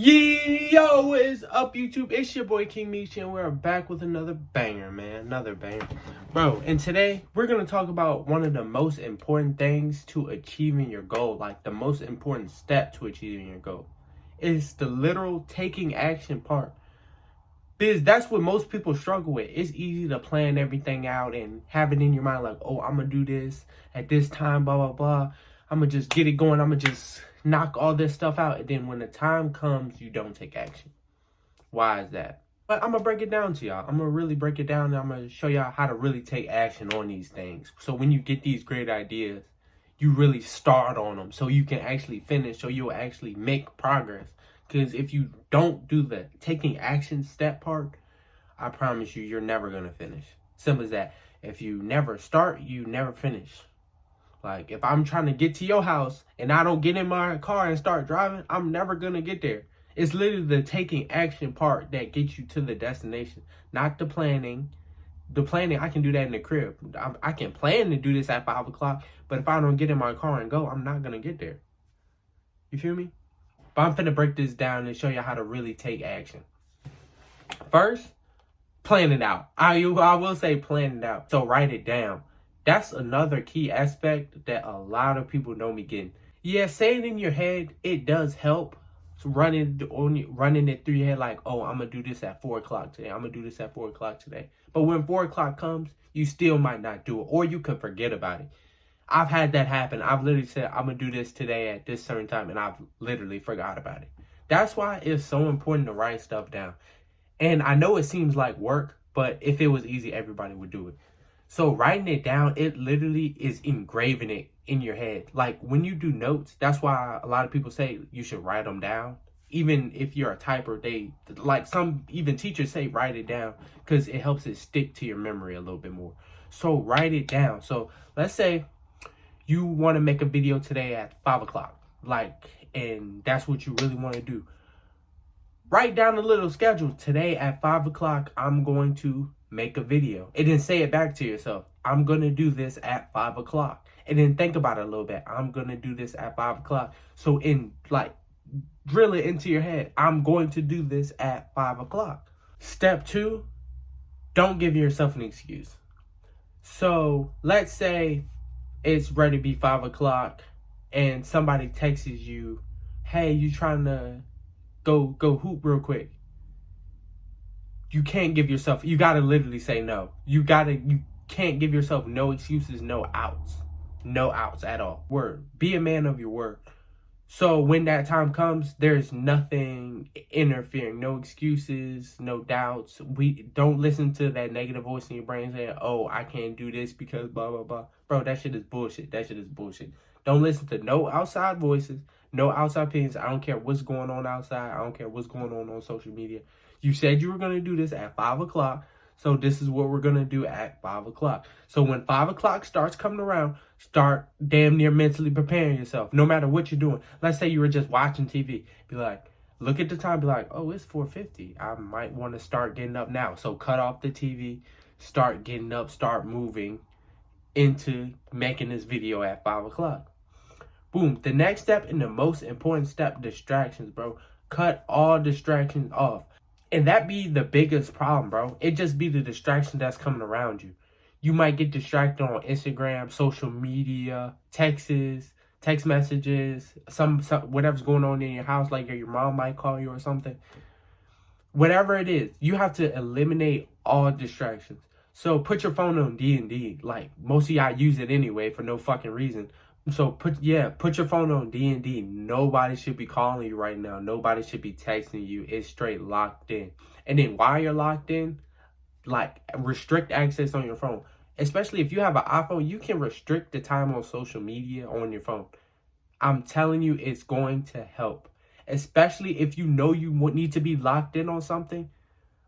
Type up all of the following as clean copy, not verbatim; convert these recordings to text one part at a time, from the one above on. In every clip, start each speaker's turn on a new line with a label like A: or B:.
A: Yo, what is up, YouTube? It's your boy King Meech, and we're back with another banger, man. Another banger. Bro, and today we're going to talk about one of the most important things to achieving your goal, like the most important step to achieving your goal. It's the literal taking action part. Because that's what most people struggle with. It's easy to plan everything out and have it in your mind like, oh, I'm going to do this at this time, blah, blah, blah. I'm going to just get it going. I'm going to just knock all this stuff out. And then when the time comes, you don't take action. Why is that? But I'm going to break it down to y'all. I'm going to really break it down, and I'm going to show y'all how to really take action on these things. So when you get these great ideas, you really start on them so you can actually finish, so you'll actually make progress. Because if you don't do the taking action step part, I promise you, you're never going to finish. Simple as that. If you never start, you never finish. Like, if I'm trying to get to your house and I don't get in my car and start driving, I'm never going to get there. It's literally the taking action part that gets you to the destination, not the planning. The planning, I can do that in the crib. I can plan to do this at 5 o'clock, but if I don't get in my car and go, I'm not going to get there. You feel me? But I'm finna break this down and show you how to really take action. First, plan it out. I will say plan it out. So write it down. That's another key aspect that a lot of people don't be getting. Yeah, saying it in your head, it does help. So running it through your head like, oh, I'm going to do this at 4 o'clock today. I'm going to do this at 4 o'clock today. But when 4 o'clock comes, you still might not do it. Or you can forget about it. I've had that happen. I've literally said, I'm going to do this today at this certain time, and I've literally forgot about it. That's why it's so important to write stuff down. And I know it seems like work, but if it was easy, everybody would do it. So writing it down, it literally is engraving it in your head. Like when you do notes, that's why a lot of people say you should write them down. Even if you're a typer, some even teachers say write it down because it helps it stick to your memory a little bit more. So write it down. So let's say you want to make a video today at 5 o'clock, and that's what you really want to do. Write down a little schedule. Today at 5 o'clock, I'm going to make a video. And then say it back to yourself. I'm going to do this at 5 o'clock. And then think about it a little bit. I'm going to do this at 5 o'clock. So drill it into your head. I'm going to do this at 5 o'clock. Step 2, don't give yourself an excuse. So let's say it's ready to be 5 o'clock and somebody texts you, hey, you trying to go hoop real quick. You can't give yourself, you got to literally say no. You can't give yourself no excuses, no outs. No outs at all. Word. Be a man of your word. So when that time comes, there's nothing interfering. No excuses, no doubts. We don't listen to that negative voice in your brain saying, oh, I can't do this because blah, blah, blah. Bro, that shit is bullshit. That shit is bullshit. Don't listen to no outside voices, no outside opinions. I don't care what's going on outside. I don't care what's going on social media. You said you were going to do this at 5 o'clock. So this is what we're going to do at 5 o'clock. So when 5 o'clock starts coming around, start damn near mentally preparing yourself. No matter what you're doing. Let's say you were just watching TV. Be like, look at the time. Be like, oh, it's 4:50. I might want to start getting up now. So cut off the TV. Start getting up. Start moving into making this video at 5 o'clock. Boom. The next step and the most important step, distractions, bro. Cut all distractions off. And that be the biggest problem, bro. It just be the distraction that's coming around you. You might get distracted on Instagram, social media, text messages, some whatever's going on in your house, like your mom might call you or something. Whatever it is, you have to eliminate all distractions. So put your phone on D&D. Like most of y'all use it anyway for no fucking reason. So put your phone on D&D. Nobody should be calling you right now. Nobody should be texting you. It's straight locked in. And then while you're locked in, restrict access on your phone. Especially if you have an iPhone, you can restrict the time on social media on your phone. I'm telling you, it's going to help. Especially if you know you need to be locked in on something.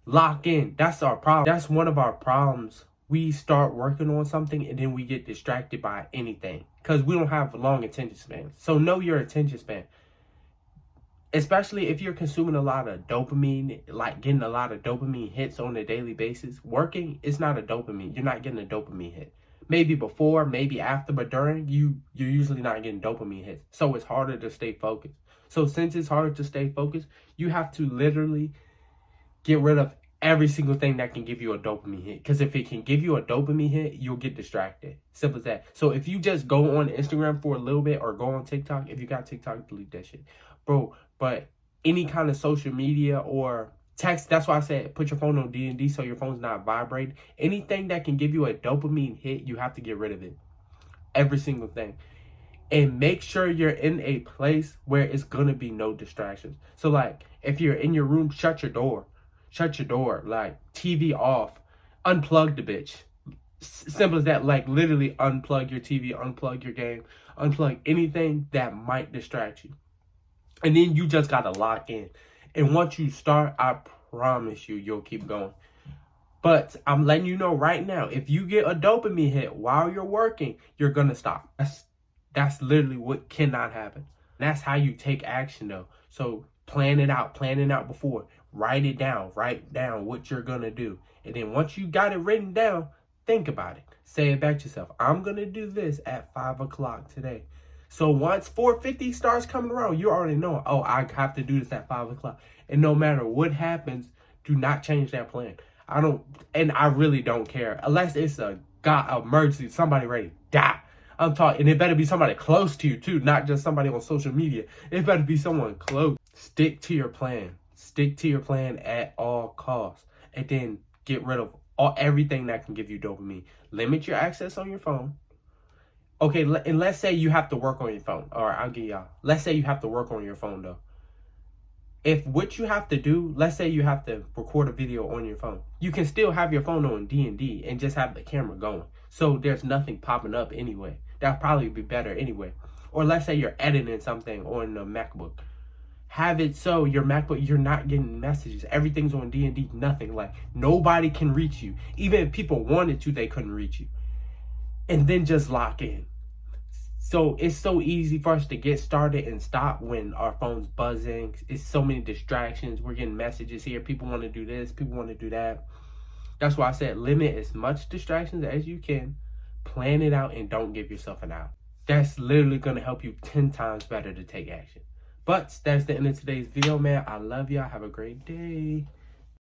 A: Lock in. That's our problem. That's one of our problems. We start working on something and then we get distracted by anything because we don't have long attention spans. So know your attention span. Especially if you're consuming a lot of dopamine, like getting a lot of dopamine hits on a daily basis. Working, it's not a dopamine. You're not getting a dopamine hit. Maybe before, maybe after, but during, you're usually not getting dopamine hits. So it's harder to stay focused. So since it's hard to stay focused, you have to literally get rid of every single thing that can give you a dopamine hit. Because if it can give you a dopamine hit, you'll get distracted. Simple as that. So if you just go on Instagram for a little bit or go on TikTok, if you got TikTok, delete that shit. Bro, but any kind of social media or text, that's why I said put your phone on D&D so your phone's not vibrating. Anything that can give you a dopamine hit, you have to get rid of it. Every single thing. And make sure you're in a place where it's going to be no distractions. So like if you're in your room, shut your door. Shut your door, like TV off, unplug the bitch. Simple as that, like literally unplug your TV, unplug your game, unplug anything that might distract you. And then you just gotta lock in. And once you start, I promise you, you'll keep going. But I'm letting you know right now, if you get a dopamine hit while you're working, you're gonna stop. That's literally what cannot happen. That's how you take action though. So plan it out before. Write down what you're gonna do. And then once you got it written down, think about it. Say it back to yourself. I'm gonna do this at 5 o'clock today. So once 4:50 starts coming around, you already know, oh, I have to do this at 5 o'clock. And no matter what happens, do not change that plan. I really don't care. Unless it's a emergency, somebody ready to die. I'm talking, and it better be somebody close to you too, not just somebody on social media. It better be someone close. Stick to your plan. Stick to your plan at all costs. And then get rid of everything that can give you dopamine. Limit your access on your phone. Okay, and let's say you have to work on your phone. All right, I'll give y'all. Let's say you have to work on your phone though. If what you have to do, let's say you have to record a video on your phone, you can still have your phone on D&D and just have the camera going. So there's nothing popping up anyway. That'll probably be better anyway. Or let's say you're editing something on a MacBook. Have it so your MacBook, you're not getting messages. Everything's on D&D, nothing. Like nobody can reach you. Even if people wanted to, they couldn't reach you. And then just lock in. So it's so easy for us to get started and stop when our phone's buzzing. It's so many distractions. We're getting messages here. People want to do this. People want to do that. That's why I said limit as much distractions as you can. Plan it out and don't give yourself an out. That's literally going to help you 10 times better to take action. But that's the end of today's video, man. I love y'all. Have a great day.